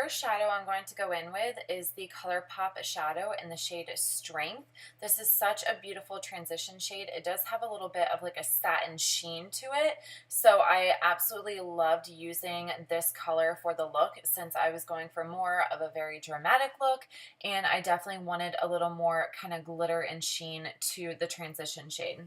Shadow I'm going to go in with is the Colourpop Shadow in the shade Strength. This is such a beautiful transition shade. It does have a little bit of like a satin sheen to it, so I absolutely loved using this color for the look since I was going for more of a very dramatic look, and I definitely wanted a little more kind of glitter and sheen to the transition shade.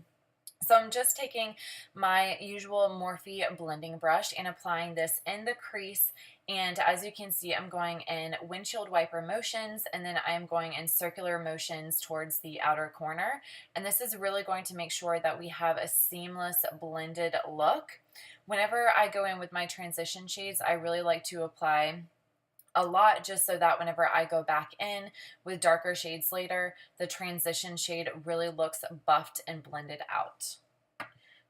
So I'm just taking my usual Morphe blending brush and applying this in the crease, and as you can see, I'm going in windshield wiper motions, and then I'm going in circular motions towards the outer corner, and this is really going to make sure that we have a seamless blended look. Whenever I go in with my transition shades, I really like to apply a lot just so that whenever I go back in with darker shades later, the transition shade really looks buffed and blended out.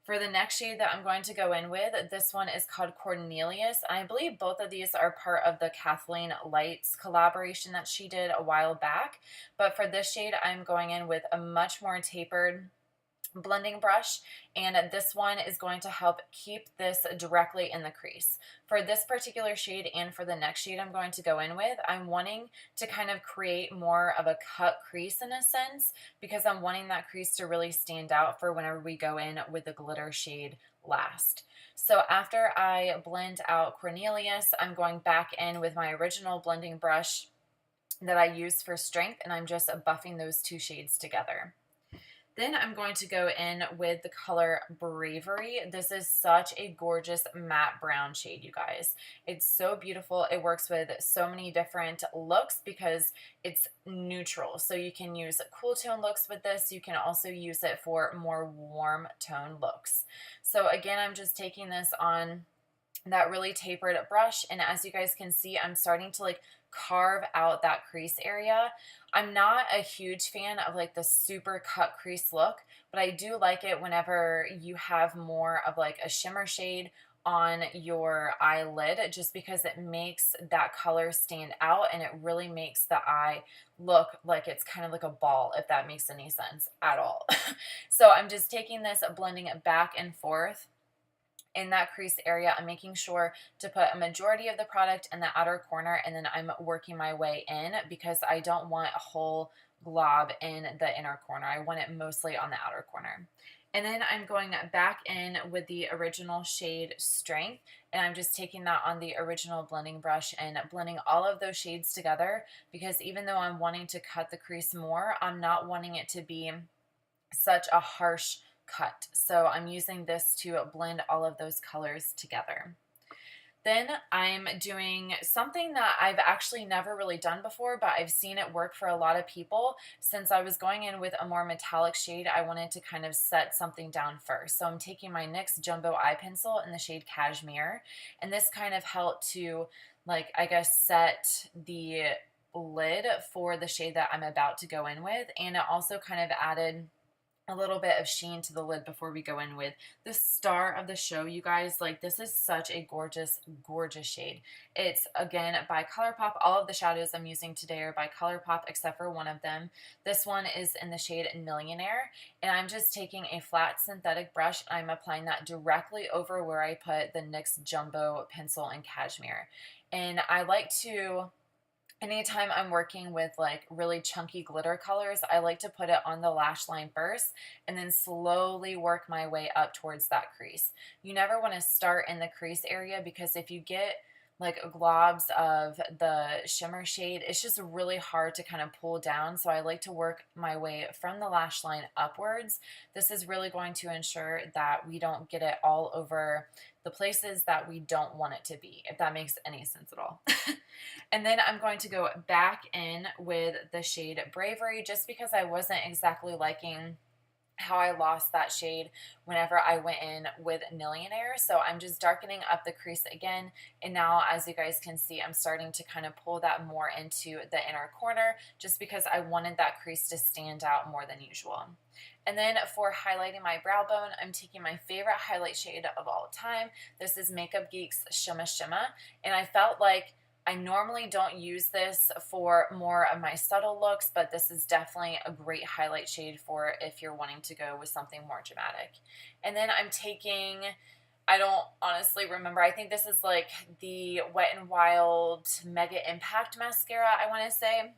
For the next shade that I'm going to go in with, this one is called Cornelious. I believe both of these are part of the Kathleen Lights collaboration that she did a while back, but for this shade I'm going in with a much more tapered blending brush, and this one is going to help keep this directly in the crease. For this particular shade and for the next shade I'm going to go in with, I'm wanting to kind of create more of a cut crease in a sense, because I'm wanting that crease to really stand out for whenever we go in with the glitter shade last. So after I blend out Cornelious, I'm going back in with my original blending brush that I used for Strength, and I'm just buffing those two shades together. Then I'm going to go in with the color Bravery. This is such a gorgeous matte brown shade, you guys. It's so beautiful. It works with so many different looks because it's neutral. So you can use cool tone looks with this. You can also use it for more warm tone looks. So again, I'm just taking this on that really tapered brush, and as you guys can see, I'm starting to like carve out that crease area. I'm not a huge fan of like the super cut crease look, but I do like it whenever you have more of like a shimmer shade on your eyelid, just because it makes that color stand out and it really makes the eye look like it's kind of like a ball, if that makes any sense at all. So I'm just taking this, blending it back and forth in that crease area. I'm making sure to put a majority of the product in the outer corner, and then I'm working my way in because I don't want a whole glob in the inner corner. I want it mostly on the outer corner. And then I'm going back in with the original shade Strength, and I'm just taking that on the original blending brush and blending all of those shades together, because even though I'm wanting to cut the crease more, I'm not wanting it to be such a harsh cut. So I'm using this to blend all of those colors together. Then I'm doing something that I've actually never really done before, but I've seen it work for a lot of people. Since I was going in with a more metallic shade, I wanted to kind of set something down first. So I'm taking my NYX Jumbo Eye Pencil in the shade Cashmere, and this kind of helped to, like, I guess, set the lid for the shade that I'm about to go in with, and it also kind of added a little bit of sheen to the lid before we go in with the star of the show, you guys. Like, this is such a gorgeous, gorgeous shade. It's, again, by Colourpop. All of the shadows I'm using today are by Colourpop except for one of them. This one is in the shade Nillionaire, and I'm just taking a flat synthetic brush. I'm applying that directly over where I put the NYX Jumbo pencil in Cashmere. And I like to, anytime I'm working with like really chunky glitter colors, I like to put it on the lash line first and then slowly work my way up towards that crease. You never want to start in the crease area, because if you get like globs of the shimmer shade, it's just really hard to kind of pull down. So I like to work my way from the lash line upwards. This is really going to ensure that we don't get it all over the places that we don't want it to be, if that makes any sense at all. And then I'm going to go back in with the shade Bravery, just because I wasn't exactly liking how I lost that shade whenever I went in with Nillionaire. So I'm just darkening up the crease again, and now as you guys can see, I'm starting to kind of pull that more into the inner corner just because I wanted that crease to stand out more than usual. And then for highlighting my brow bone, I'm taking my favorite highlight shade of all time. This is Makeup Geek's Shimma, and I felt like I normally don't use this for more of my subtle looks, but this is definitely a great highlight shade for if you're wanting to go with something more dramatic. And then I'm taking, I don't honestly remember, I think this is like the Wet n Wild MegaImpact mascara, I want to say,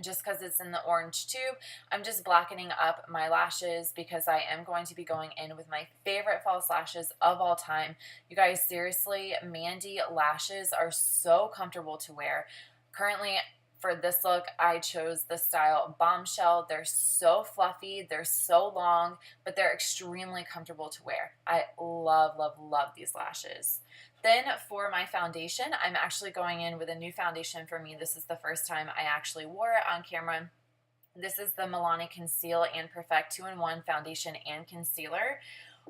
just because it's in the orange tube. I'm just blackening up my lashes because I am going to be going in with my favorite false lashes of all time. You guys, seriously, Mandy Lashes are so comfortable to wear. Currently, for this look, I chose the style Bombshell. They're so fluffy, they're so long, but they're extremely comfortable to wear. I love, love, love these lashes. Then for my foundation, I'm actually going in with a new foundation for me. This is the first time I actually wore it on camera. This is the Milani Conceal and Perfect 2-in-1 foundation and concealer.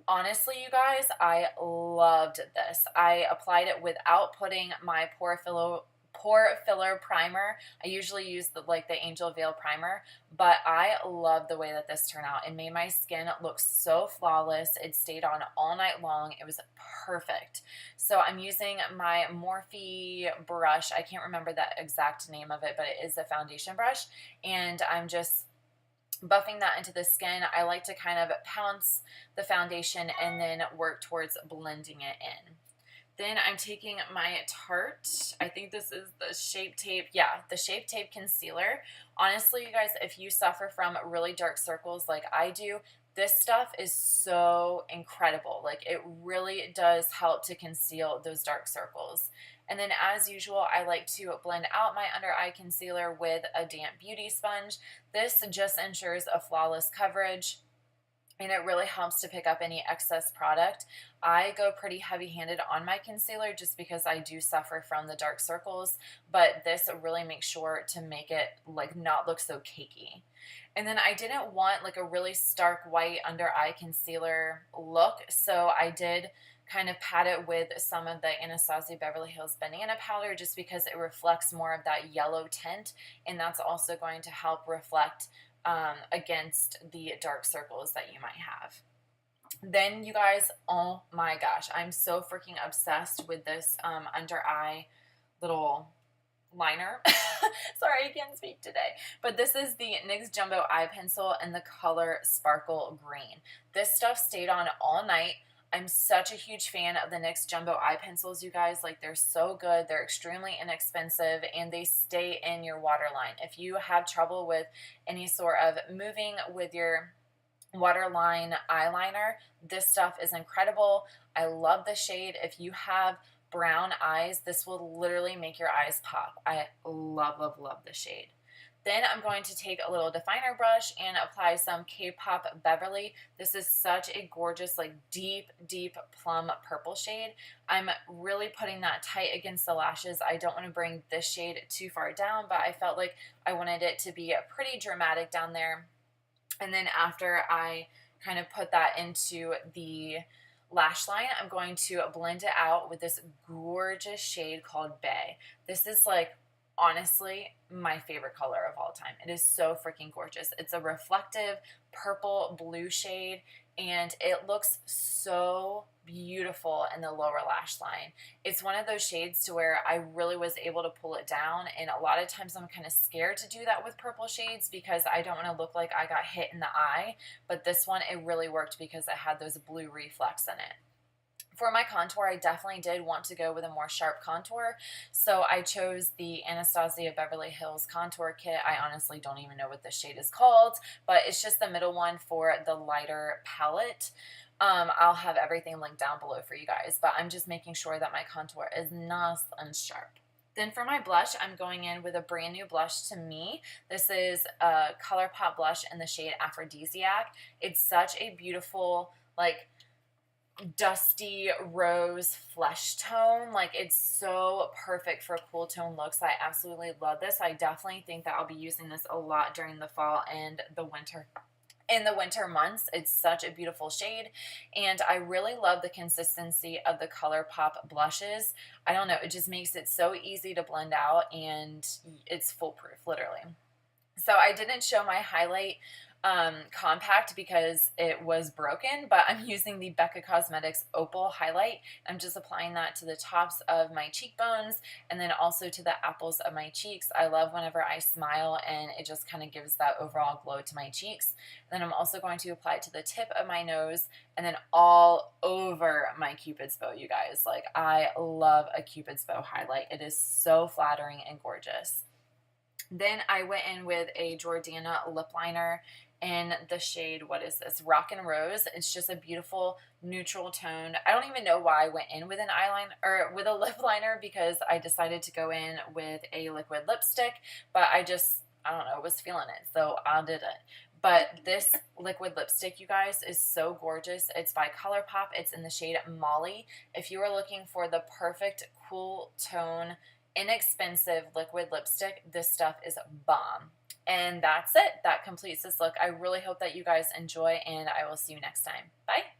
Honestly, you guys, I loved this. I applied it without putting my pore filler primer. I usually use the Angel Veil primer, but I love the way that this turned out. It made my skin look so flawless. It stayed on all night long. It was perfect. So I'm using my Morphe brush. I can't remember the exact name of it, but it is a foundation brush, and I'm just buffing that into the skin. I like to kind of pounce the foundation and then work towards blending it in. Then I'm taking my Tarte, I think this is the Shape Tape, yeah, the Shape Tape Concealer. Honestly, you guys, if you suffer from really dark circles like I do, this stuff is so incredible. Like, it really does help to conceal those dark circles. And then as usual, I like to blend out my under eye concealer with a damp beauty sponge. This just ensures a flawless coverage, and it really helps to pick up any excess product. I go pretty heavy-handed on my concealer just because I do suffer from the dark circles, but this really makes sure to make it not look so cakey. And then I didn't want a really stark white under eye concealer look, so I did kind of pat it with some of the Anastasia Beverly Hills Banana Powder just because it reflects more of that yellow tint, and that's also going to help reflect against the dark circles that you might have. Then, you guys, oh my gosh, I'm so freaking obsessed with this under eye little liner. Sorry, I can't speak today. But this is the NYX Jumbo Eye Pencil in the color Sparkle Green. This stuff stayed on all night. I'm such a huge fan of the NYX Jumbo Eye Pencils, you guys. They're so good. They're extremely inexpensive, and they stay in your waterline. If you have trouble with any sort of moving with your waterline eyeliner, this stuff is incredible. I love the shade. If you have brown eyes, this will literally make your eyes pop. I love, love, love the shade. Then I'm going to take a little definer brush and apply some Kaepop Beverly. This is such a gorgeous, deep, deep plum purple shade. I'm really putting that tight against the lashes. I don't want to bring this shade too far down, but I felt like I wanted it to be pretty dramatic down there. And then after I kind of put that into the lash line, I'm going to blend it out with this gorgeous shade called Bay. This is honestly my favorite color of all time. It is so freaking gorgeous. It's a reflective purple blue shade, and it looks so beautiful in the lower lash line. It's one of those shades to where I really was able to pull it down, and a lot of times I'm kind of scared to do that with purple shades because I don't want to look like I got hit in the eye, but this one, it really worked because it had those blue reflex in it. For my contour, I definitely did want to go with a more sharp contour, so I chose the Anastasia Beverly Hills Contour Kit. I honestly don't even know what this shade is called, but it's just the middle one for the lighter palette. I'll have everything linked down below for you guys, but I'm just making sure that my contour is nice and sharp. Then for my blush, I'm going in with a brand new blush to me. This is a Colourpop blush in the shade Aphrodisiac. It's such a beautiful, dusty rose flesh tone. It's so perfect for cool tone looks. I absolutely love this. I definitely think that I'll be using this a lot during the fall and the winter in the winter months. It's such a beautiful shade, and I really love the consistency of the Colourpop blushes. I don't know, it just makes it so easy to blend out, and it's foolproof, literally. So I didn't show my highlight compact because it was broken, but I'm using the Becca Cosmetics Opal highlight. I'm just applying that to the tops of my cheekbones and then also to the apples of my cheeks. I love whenever I smile and it just kind of gives that overall glow to my cheeks. And then I'm also going to apply it to the tip of my nose and then all over my Cupid's bow, you guys. Like, I love a Cupid's bow highlight. It is so flattering and gorgeous. Then I went in with a Jordana Lip Liner in the shade, what is this, Rock and Rose. It's just a beautiful neutral tone. I don't even know why I went in with an eyeliner or with a lip liner, because I decided to go in with a liquid lipstick, but I don't know, was feeling it, so I did it. But this liquid lipstick, you guys, is so gorgeous. It's by Colourpop. It's in the shade Molly. If you are looking for the perfect cool tone, inexpensive liquid lipstick, this stuff is bomb. And that's it. That completes this look. I really hope that you guys enjoy, and I will see you next time. Bye.